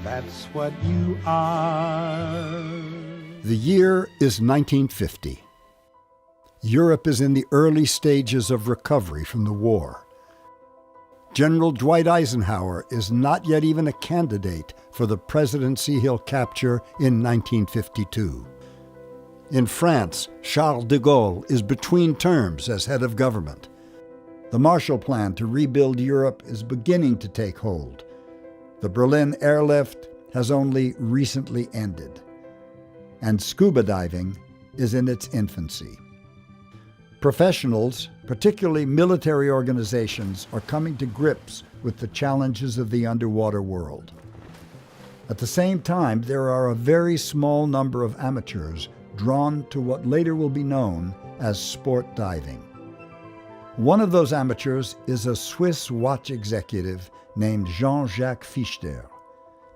That's what you are. The year is 1950. Europe is in the early stages of recovery from the war. General Dwight Eisenhower is not yet even a candidate for the presidency he'll capture in 1952. In France, Charles de Gaulle is between terms as head of government. The Marshall Plan to rebuild Europe is beginning to take hold. The Berlin airlift has only recently ended. And scuba diving is in its infancy. Professionals, particularly military organizations, are coming to grips with the challenges of the underwater world. At the same time, there are a very small number of amateurs drawn to what later will be known as sport diving. One of those amateurs is a Swiss watch executive named Jean-Jacques Fiechter.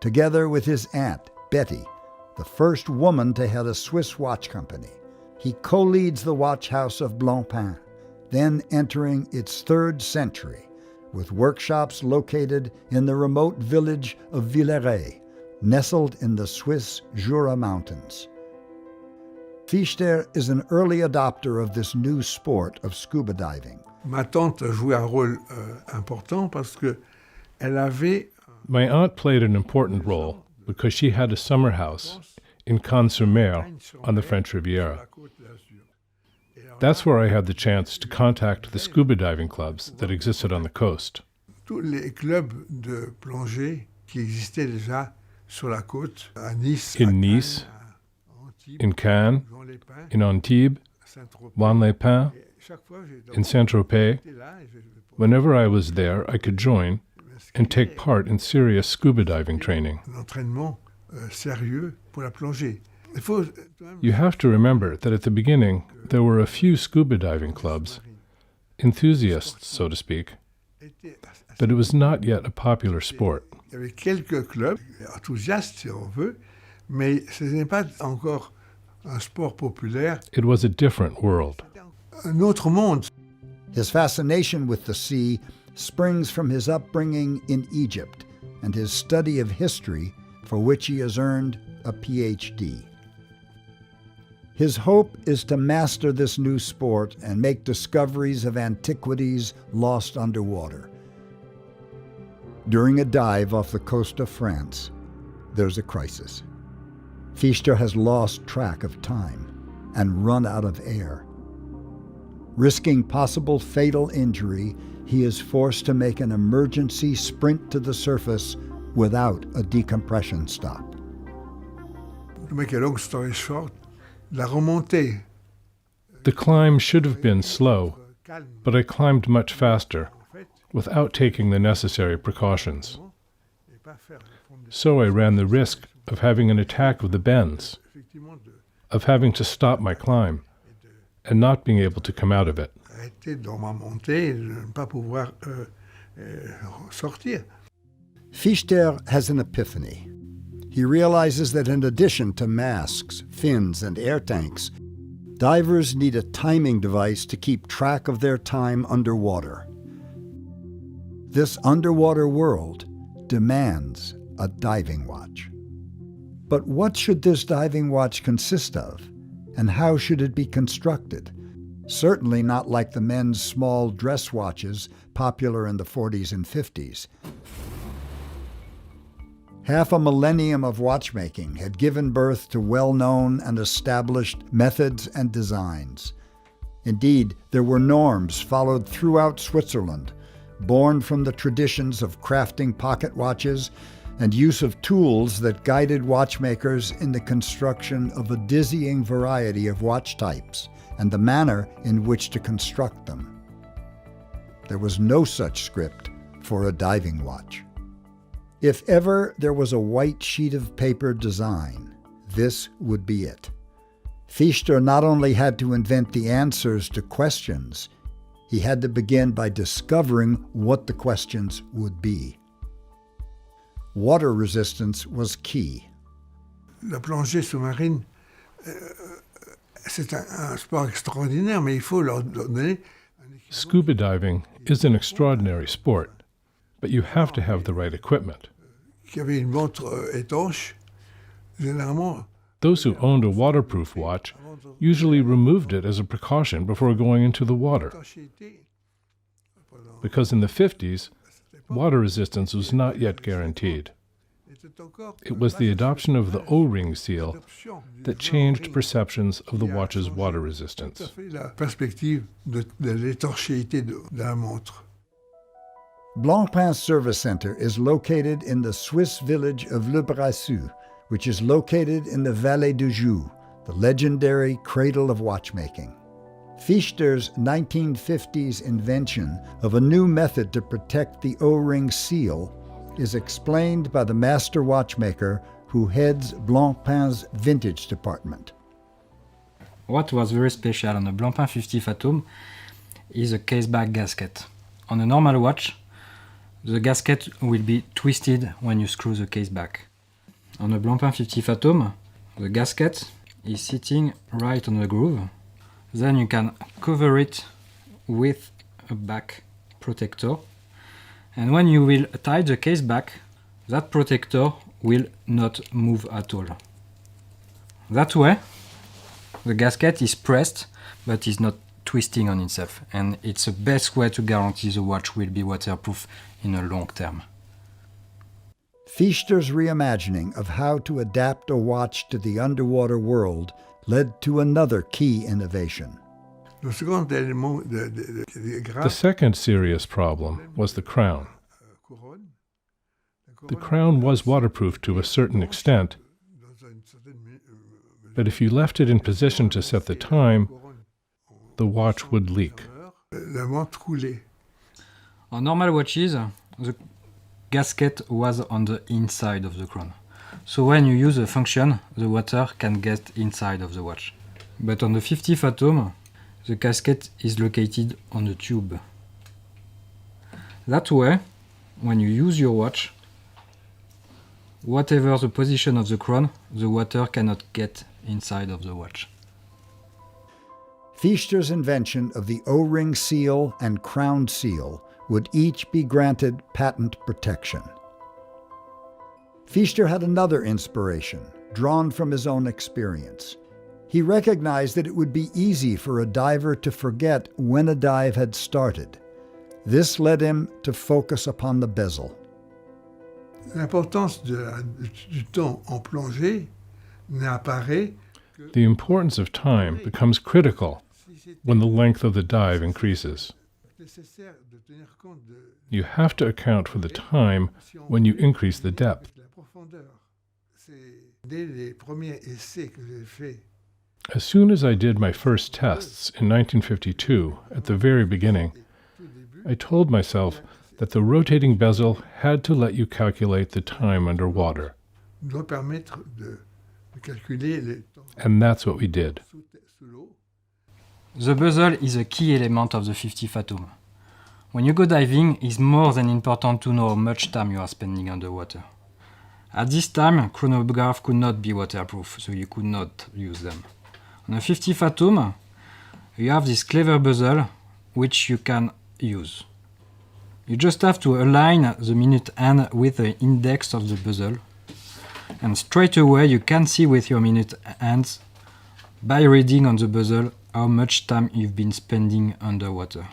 Together with his aunt, Betty, the first woman to head a Swiss watch company, he co-leads the watch house of Blancpain, then entering its third century, with workshops located in the remote village of Villeret, nestled in the Swiss Jura Mountains. Fiechter is an early adopter of this new sport of scuba diving. Ma tante jouait un rôle important parce que elle avait. My aunt played an important role because she had a summer house in Cannes-sur-Mer on the French Riviera. That's where I had the chance to contact the scuba diving clubs that existed on the coast. Tous les clubs de plongée qui existaient déjà sur la côte, à Nice, in Nice, in Cannes, in Antibes, Juan-les-Pins, in Saint-Tropez. Whenever I was there, I could join and take part in serious scuba diving training. You have to remember that at the beginning, there were a few scuba diving clubs, enthusiasts, so to speak, but it was not yet a popular sport. Il y avait quelques clubs enthousiastes, si on veut, mais ce n'est pas encore un sport populaire. It was a different world. Un autre monde. His fascination with the sea springs from his upbringing in Egypt and his study of history, for which he has earned a PhD. His hope is to master this new sport and make discoveries of antiquities lost underwater. During a dive off the coast of France, there's a crisis. Fiechter has lost track of time and run out of air. Risking possible fatal injury, he is forced to make an emergency sprint to the surface without a decompression stop. To make a long story short, la remontée. The climb should have been slow, but I climbed much faster, without taking the necessary precautions. So I ran the risk of having an attack of the bends, of having to stop my climb, and not being able to come out of it. Fiechter has an epiphany. He realizes that in addition to masks, fins, and air tanks, divers need a timing device to keep track of their time underwater. This underwater world demands a diving watch. But what should this diving watch consist of, and how should it be constructed? Certainly not like the men's small dress watches popular in the 40s and 50s. Half a millennium of watchmaking had given birth to well-known and established methods and designs. Indeed, there were norms followed throughout Switzerland, born from the traditions of crafting pocket watches and use of tools that guided watchmakers in the construction of a dizzying variety of watch types and the manner in which to construct them. There was no such script for a diving watch. If ever there was a white sheet of paper design, this would be it. Fiechter not only had to invent the answers to questions, he had to begin by discovering what the questions would be. Water resistance was key. La plongée sous-marine, c'est un sport extraordinaire, mais il faut leur donner. Scuba diving is an extraordinary sport, but you have to have the right equipment. qui avait une montre étanche, généralement, Those who owned a waterproof watch usually removed it as a precaution before going into the water, because in the 50s, water resistance was not yet guaranteed. It was the adoption of the O-ring seal that changed perceptions of the watch's water resistance. la perspective de l'étanchéité de la montre. Blancpain's service center is located in the Swiss village of Le Brassus, which is located in the Vallée du Joux, the legendary cradle of watchmaking. Fiechter's 1950s invention of a new method to protect the O-ring seal is explained by the master watchmaker who heads Blancpain's vintage department. What was very special on the Blancpain 50 Fathom is a caseback gasket. On a normal watch, the gasket will be twisted when you screw the case back. On a Blancpain 50 Fathom, the gasket is sitting right on the groove. Then you can cover it with a back protector. And when you will tie the case back, that protector will not move at all. That way, the gasket is pressed, but is not twisting on itself. And it's the best way to guarantee the watch will be waterproof in a long term. Fiechter's reimagining of how to adapt a watch to the underwater world led to another key innovation. Le second élément The second serious problem was the crown. The crown was waterproof to a certain extent, but if you left it in position to set the time, the watch would leak. La montre coulait. On normal watches, the gasket was on the inside of the crown. So when you use a function, the water can get inside of the watch. But on the 50 Fathom, the gasket is located on the tube. That way, when you use your watch, whatever the position of the crown, the water cannot get inside of the watch. Fiechter's invention of the O-ring seal and crown seal would each be granted patent protection. Fiechter had another inspiration, drawn from his own experience. He recognized that it would be easy for a diver to forget when a dive had started. This led him to focus upon the bezel. L'importance du temps en plongée n'apparaît que The importance of time becomes critical when the length of the dive increases. nécessaire de tenir compte de You have to account for the time when you increase the depth. la profondeur. C'est dès les premiers essais que j'ai faits. As soon as I did my first tests in 1952, at the very beginning, I told myself that the rotating bezel had to let you calculate the time underwater. Doit permettre de calculer le temps And that's what we did. sous l'eau. The bezel is a key element of the 50 Fathom. When you go diving, it's more than important to know how much time you are spending underwater. At this time, chronograph could not be waterproof, so you could not use them. On a 50 Fathom, you have this clever bezel which you can use. You just have to align the minute hand with the index of the bezel, and straight away you can see with your minute hands by reading on the bezel how much time you've been spending underwater.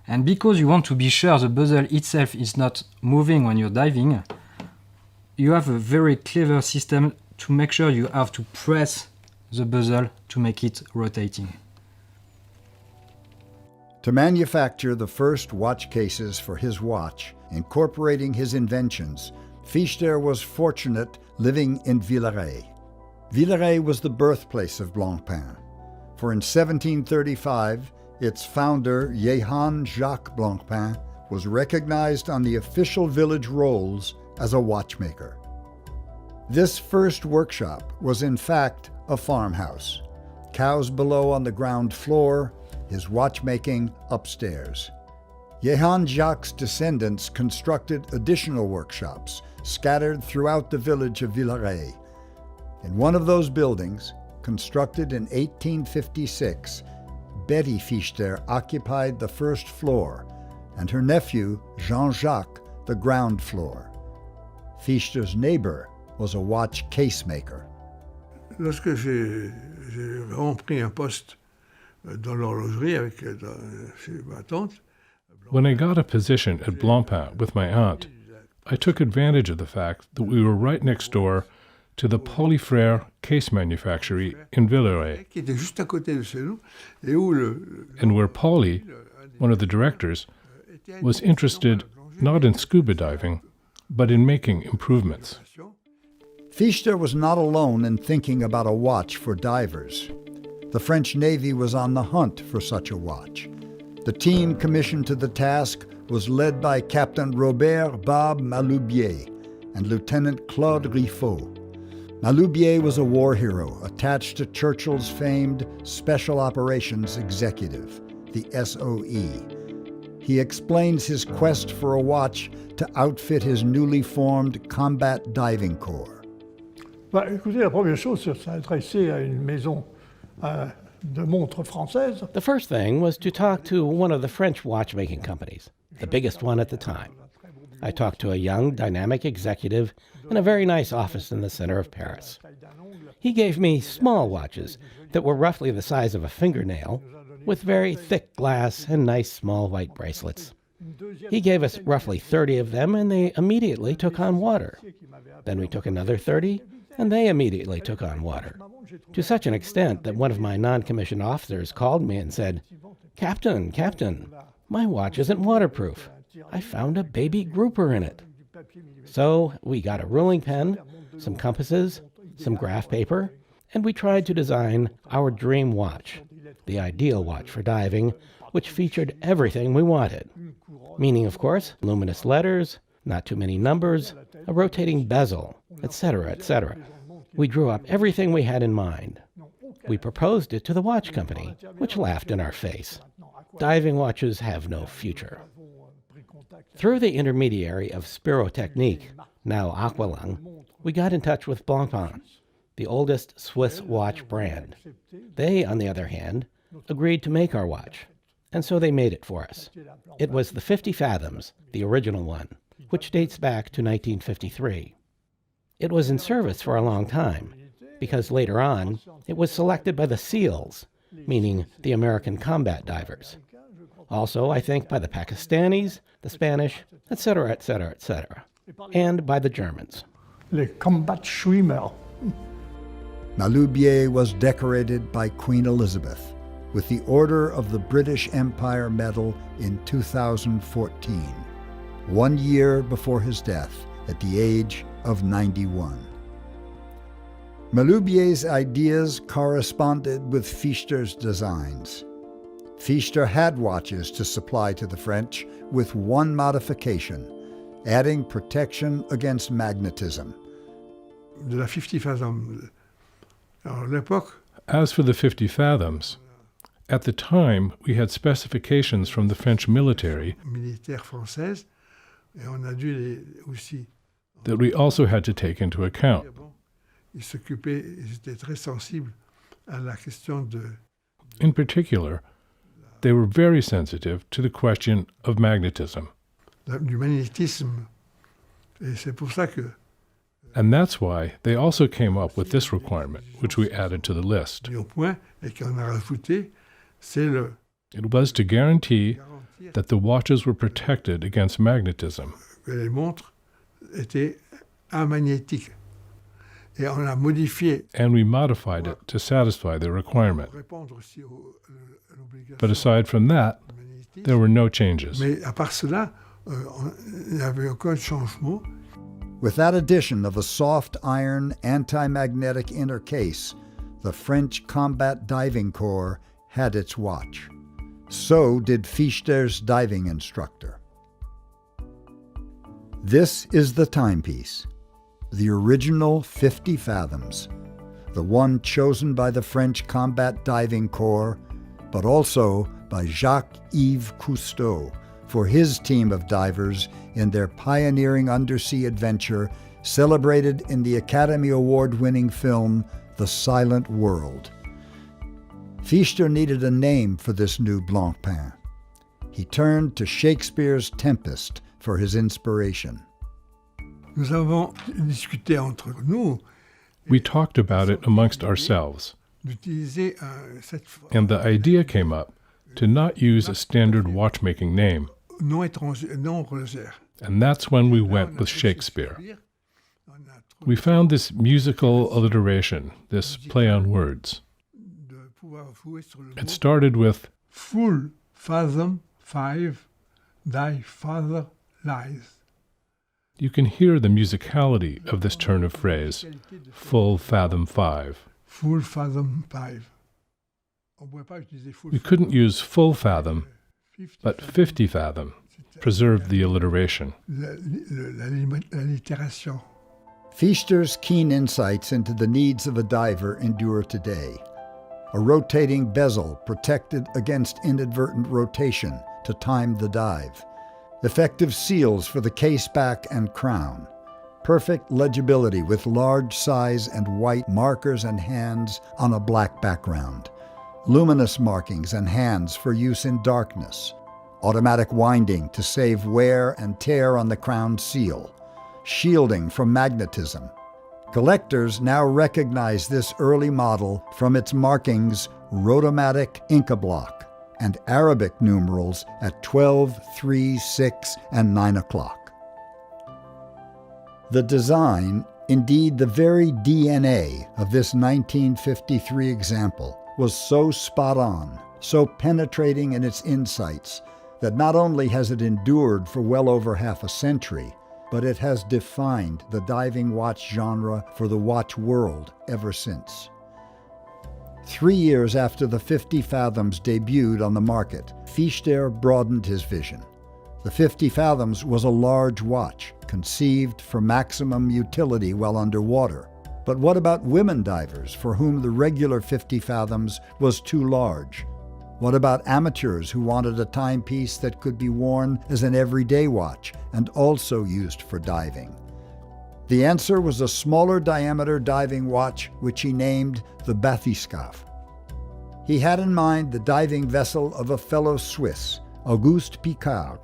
And because you want to be sure the bezel itself is not moving when you're diving, you have a very clever system to make sure you have to press the bezel to make it rotating. To manufacture the first watch cases for his watch, incorporating his inventions, Fiechter was fortunate living in Villeret. Villeret was the birthplace of Blancpain, for in 1735, its founder, Jean-Jacques Blancpain, was recognized on the official village rolls as a watchmaker. This first workshop was in fact a farmhouse, cows below on the ground floor, his watchmaking upstairs. Jean-Jacques' descendants constructed additional workshops scattered throughout the village of Villeret. In one of those buildings, constructed in 1856, Betty Fiechter occupied the first floor, and her nephew, Jean-Jacques, the ground floor. Fiechter's neighbor was a watch casemaker. Lorsque j'ai vraiment pris un poste dans l'horlogerie chez ma tante. When I got a position at Blancpain with my aunt, I took advantage of the fact that we were right next door to the Polyfrère case manufactory in Villeray, Qui était juste à côté de chez nous, et où and where Pauly, one of the directors, was interested not in scuba diving, but in making improvements. Fiechter was not alone in thinking about a watch for divers. The French Navy was on the hunt for such a watch. The team commissioned to the task was led by Captain Robert Bob Maloubier and Lieutenant Claude Riffaut. Maloubier was a war hero attached to Churchill's famed Special Operations Executive, the SOE. He explains his quest for a watch to outfit his newly formed Combat Diving Corps. Écoutez, la première chose, c'est s'adresser à une maison de montres française. The first thing was to talk to one of the French watchmaking companies, the biggest one at the time. I talked to a young, dynamic executive in a very nice office in the center of Paris. He gave me small watches that were roughly the size of a fingernail, with very thick glass and nice small white bracelets. He gave us roughly 30 of them, and they immediately took on water. Then we took another 30, and they immediately took on water, to such an extent that one of my non-commissioned officers called me and said, Captain, my watch isn't waterproof. I found a baby grouper in it." So we got a ruling pen, some compasses, some graph paper, and we tried to design our dream watch, the ideal watch for diving, which featured everything we wanted. Meaning, of course, luminous letters, not too many numbers, a rotating bezel, etc., etc. We drew up everything we had in mind. We proposed it to the watch company, which laughed in our face. Diving watches have no future. Through the intermediary of Spirotechnique, now Aqualung, we got in touch with Blancpain, the oldest Swiss watch brand. They, on the other hand, agreed to make our watch, and so they made it for us. It was the 50 Fathoms, the original one, which dates back to 1953. It was in service for a long time, because later on, it was selected by the SEALs, meaning the American combat divers. Also, I think, by the Pakistanis, the Spanish, etc., etc., etc., and by the Germans. Les combat schwimmer. Maloubier was decorated by Queen Elizabeth with the Order of the British Empire Medal in 2014, 1 year before his death at the age of 91. Maloubier's ideas corresponded with Fiechter's designs. Fiechter had watches to supply to the French with one modification, adding protection against magnetism. De la 50 Fathoms. Alors, à l'époque, As for the 50 Fathoms, at the time we had specifications from the French military militaire française, et on a dû aussi. that we also had to take into account. Ils étaient très sensibles à la question de. In particular, they were very sensitive to the question of magnetism. Du magnétisme. Et c'est pour ça que. And that's why they also came up with this requirement, which we added to the list. Mis au point et qu'on a rajouté, c'est le. It was to guarantee that the watches were protected against magnetism. Que les montres étaient amagnétiques. Et on a modifié. And we modified it to satisfy the requirement. Répondre aussi à l'obligation. But aside from that, there were no changes. Mais à part cela, il n'y avait aucun changement. With that addition of a soft iron anti-magnetic inner case, the French Combat Diving Corps had its watch. So did Fiechter's diving instructor. This is the timepiece, the original 50 Fathoms, the one chosen by the French Combat Diving Corps, but also by Jacques-Yves Cousteau for his team of divers in their pioneering undersea adventure celebrated in the Academy Award-winning film The Silent World. Fiechter needed a name for this new Blancpain. he turned to Shakespeare's Tempest for his inspiration. Nous avons discuté entre nous We talked about it amongst ourselves, d'utiliser and the idea came up to not use a standard watchmaking name, non Roger. and that's when we went with Shakespeare. We found this musical alliteration, this play on words. It started with Full fathom 5, thy father lies. You can hear the musicality of this turn of phrase, full fathom 5. Full fathom 5. We couldn't use full fathom, but 50 fathom preserved the alliteration. L'allitération. Fiechter's keen insights into the needs of a diver endure today. A rotating bezel protected against inadvertent rotation to time the dive. Effective seals for the case back and crown. Perfect legibility with large size and white markers and hands on a black background. Luminous markings and hands for use in darkness. Automatic winding to save wear and tear on the crown seal. Shielding from magnetism. Collectors now recognize this early model from its markings Rotomatic Inca block and Arabic numerals at 12, 3, 6, and 9 o'clock. The design, indeed the very DNA of this 1953 example, was so spot on, so penetrating in its insights, that not only has it endured for well over half a century, but it has defined the diving watch genre for the watch world ever since. 3 years after the 50 Fathoms debuted on the market, Fiechter broadened his vision. The 50 Fathoms was a large watch, conceived for maximum utility while underwater. But what about women divers for whom the regular 50 Fathoms was too large? What about amateurs who wanted a timepiece that could be worn as an everyday watch and also used for diving? The answer was a smaller diameter diving watch which he named the bathyscaphe. He had in mind the diving vessel of a fellow Swiss, Auguste Piccard.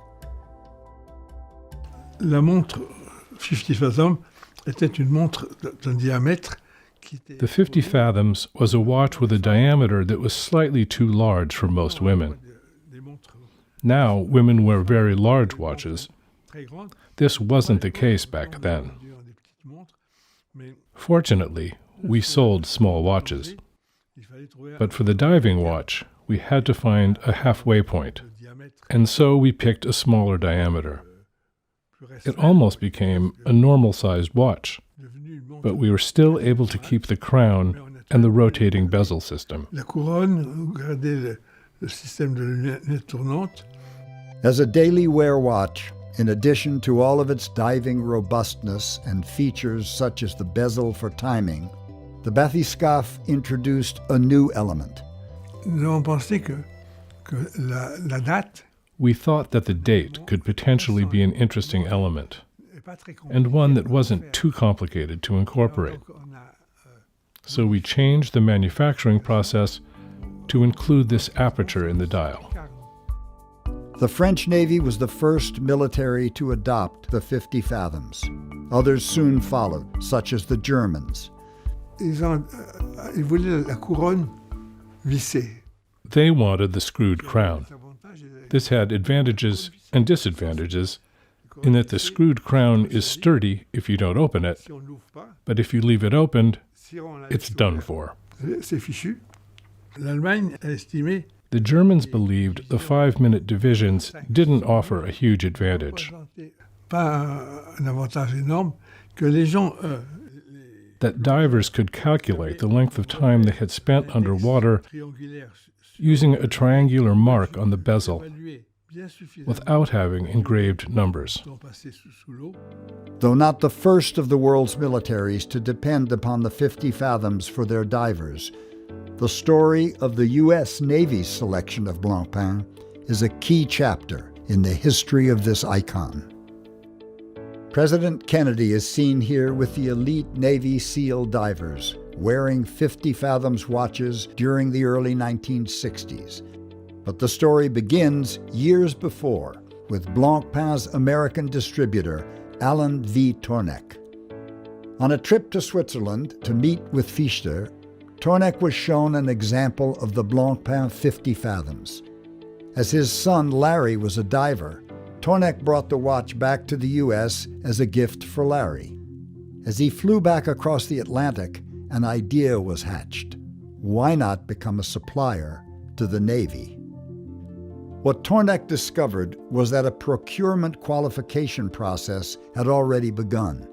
La montre 50 Fathoms était une montre d'un diamètre. The 50 Fathoms was a watch with a diameter that was slightly too large for most women. Now, women wear very large watches. This wasn't the case back then. Fortunately, we sold small watches. But for the diving watch, we had to find a halfway point, and so we picked a smaller diameter. It almost became a normal-sized watch, but we were still able to keep the crown and the rotating bezel system. La couronne, regardez le système de lunettes tournantes. As a daily wear watch, in addition to all of its diving robustness and features such as the bezel for timing, the bathyscaphe introduced a new element. Nous avons pensé que la date We thought that the date could potentially be an interesting element, and one that wasn't too complicated to incorporate. So we changed the manufacturing process to include this aperture in the dial. The French Navy was the first military to adopt the 50 Fathoms. Others soon followed, such as the Germans. ils voulaient la couronne vissée. They wanted the screwed crown. This had advantages and disadvantages, in that the screwed crown is sturdy if you don't open it, but if you leave it opened, it's done for. C'est fichu. L'Allemagne a estimé The Germans believed the 5-minute divisions didn't offer a huge advantage, pas un avantage énorme, que les gens that divers could calculate the length of time they had spent underwater using a triangular mark on the bezel without having engraved numbers. Though not the first of the world's militaries to depend upon the 50 Fathoms for their divers, the story of the U.S. Navy's selection of Blancpain is a key chapter in the history of this icon. President Kennedy is seen here with the elite Navy SEAL divers, wearing 50 Fathoms watches during the early 1960s. But the story begins years before with Blancpain's American distributor, Alan V. Tourneck. On a trip to Switzerland to meet with Fiechter, Tourneck was shown an example of the Blancpain 50 Fathoms. As his son Larry was a diver, Tourneck brought the watch back to the U.S. as a gift for Larry. As he flew back across the Atlantic, an idea was hatched. Why not become a supplier to the Navy? What Tourneck discovered was that a procurement qualification process had already begun.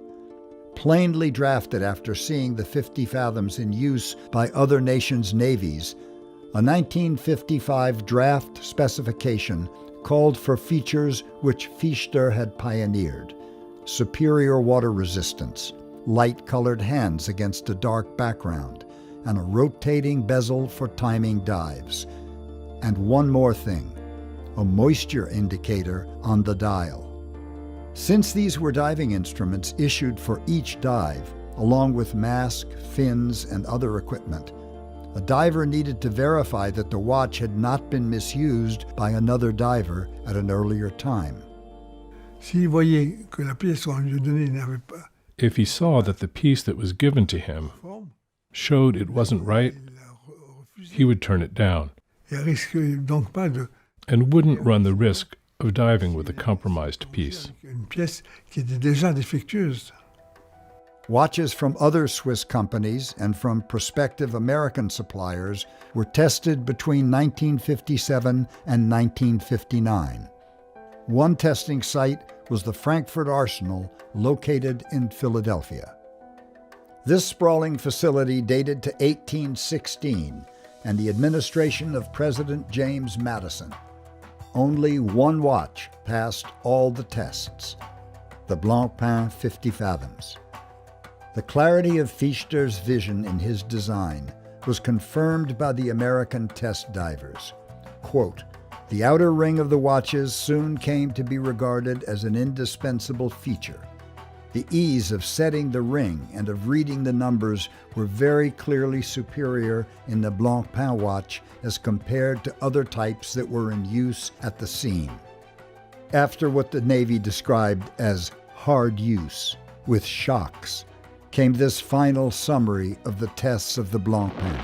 Plainly drafted after seeing the 50 Fathoms in use by other nations' navies, a 1955 draft specification called for features which Fiechter had pioneered: superior water resistance, light-colored hands against a dark background, and a rotating bezel for timing dives. And one more thing: a moisture indicator on the dial. Since these were diving instruments issued for each dive, along with mask, fins, and other equipment, a diver needed to verify that the watch had not been misused by another diver at an earlier time. If he saw that the piece that was given to him showed it wasn't right, he would turn it down and wouldn't run the risk of diving with a compromised piece. Watches from other Swiss companies and from prospective American suppliers were tested between 1957 and 1959. One testing site was the Frankfurt Arsenal, located in Philadelphia. This sprawling facility dated to 1816 and the administration of President James Madison. Only one watch passed all the tests: the Blancpain 50 Fathoms. The clarity of Fiechter's vision in his design was confirmed by the American test divers. Quote, "The outer ring of the watches soon came to be regarded as an indispensable feature. The ease of setting the ring and of reading the numbers were very clearly superior in the Blancpain watch as compared to other types that were in use at the scene." After what the Navy described as hard use, with shocks, came this final summary of the tests of the Blancpain.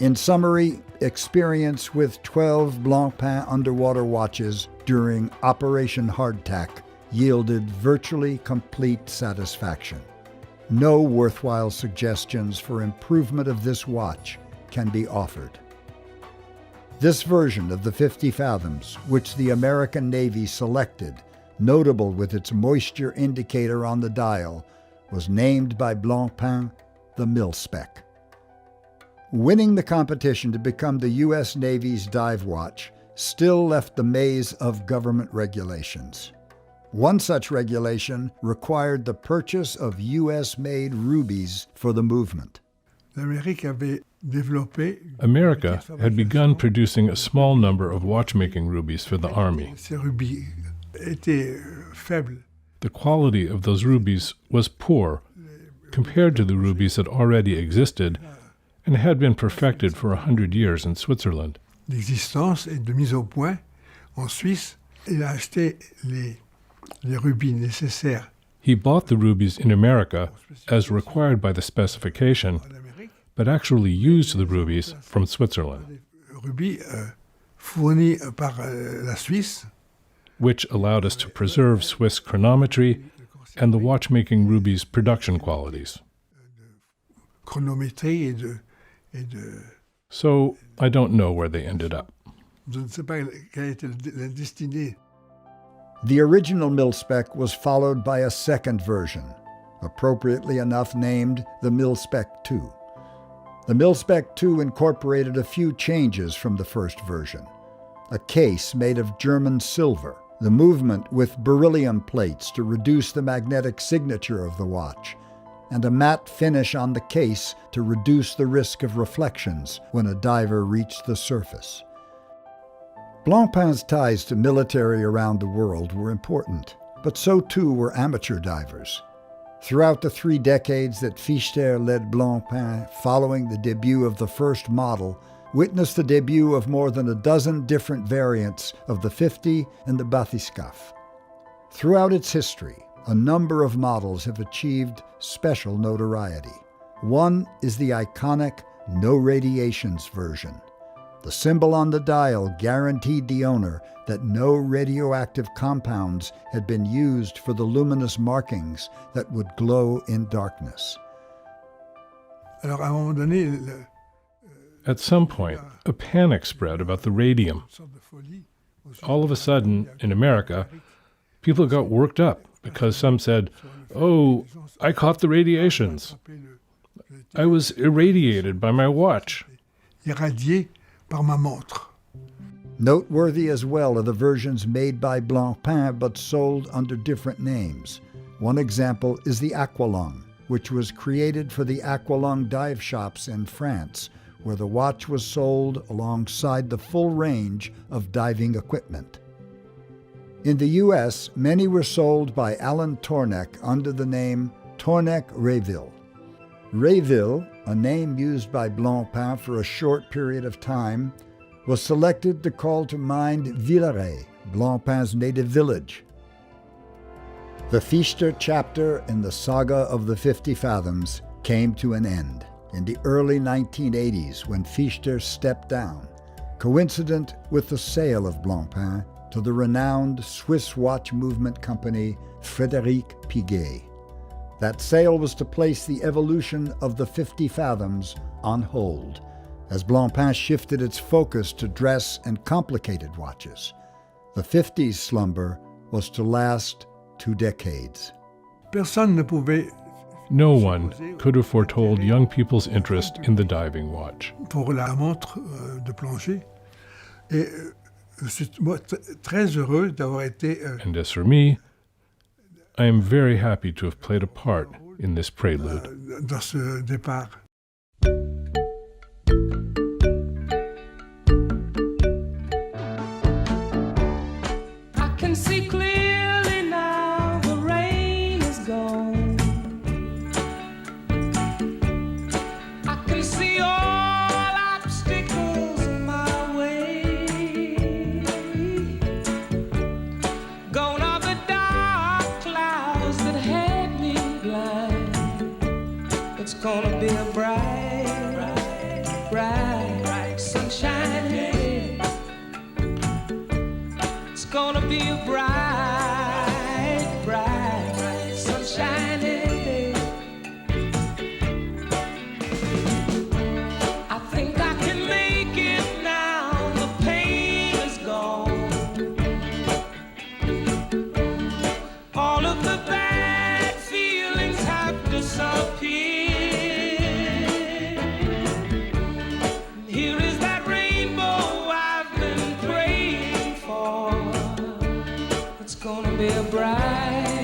In summary, experience with 12 Blancpain underwater watches during Operation Hardtack yielded virtually complete satisfaction. No worthwhile suggestions for improvement of this watch can be offered. This version of the 50 Fathoms, which the American Navy selected, notable with its moisture indicator on the dial, was named by Blancpain the Mil-Spec. Winning the competition to become the U.S. Navy's dive watch still left the maze of government regulations. One such regulation required the purchase of U.S.-made rubies for the movement. America had begun producing a small number of watchmaking rubies for the Army. The quality of those rubies was poor compared to the rubies that already existed and had been perfected for 100 years in Switzerland. He bought the rubies in America as required by the specification, but actually used the rubies from Switzerland, which allowed us to preserve Swiss chronometry and the watchmaking rubies' production qualities. So I don't know where they ended up. The original Mil-Spec was followed by a second version, appropriately enough named the Mil-Spec II. The Mil-Spec II incorporated a few changes from the first version: a case made of German silver, the movement with beryllium plates to reduce the magnetic signature of the watch, and a matte finish on the case to reduce the risk of reflections when a diver reached the surface. Blancpain's ties to military around the world were important, but so too were amateur divers. Throughout the 3 decades that Fiechter led Blancpain following the debut of the first model, witnessed the debut of more than a dozen different variants of the 50 and the bathyscaphe. Throughout its history, a number of models have achieved special notoriety. One is the iconic no radiations version. The symbol on the dial guaranteed the owner that no radioactive compounds had been used for the luminous markings that would glow in darkness. Alors, à un moment donné, At some point, a panic spread about the radium. All of a sudden, in America, people got worked up because some said, "Oh, I caught the radiations. I was irradiated by my watch." irradié par ma montre. Noteworthy as well are the versions made by Blancpain but sold under different names. One example is the Aqualung, which was created for the Aqualung dive shops in France, where the watch was sold alongside the full range of diving equipment. In the U.S., many were sold by Alan Tornek under the name Tornek-Rayville. Rayville, a name used by Blancpain for a short period of time, was selected to call to mind Villeray, Blancpain's native village. The Fiechter chapter in the saga of the 50 Fathoms came to an end in the early 1980s when Fiechter stepped down, coincident with the sale of Blancpain to the renowned Swiss watch movement company Frédéric Piguet. That sale was to place the evolution of the 50 Fathoms on hold, as Blancpain shifted its focus to dress and complicated watches. The 50s slumber was to last 2 decades. Personne ne pouvait, No one could have foretold young people's interest in the diving watch. pour la montre de plongée. Et je suis moi, très heureux d'avoir été And as for me, I am very happy to have played a part in this prelude. dans ce départ. I can see clearly now the rain is gone. I can see all obstacles in my way. Gone are the dark clouds that had me blind. It's gonna be a bright sunshine day. It's gonna be a bright sunshine day. I think I can make it now. The pain is gone. All of the bad feelings have disappeared. Here is that rainbow I've been praying for. It's gonna be a bright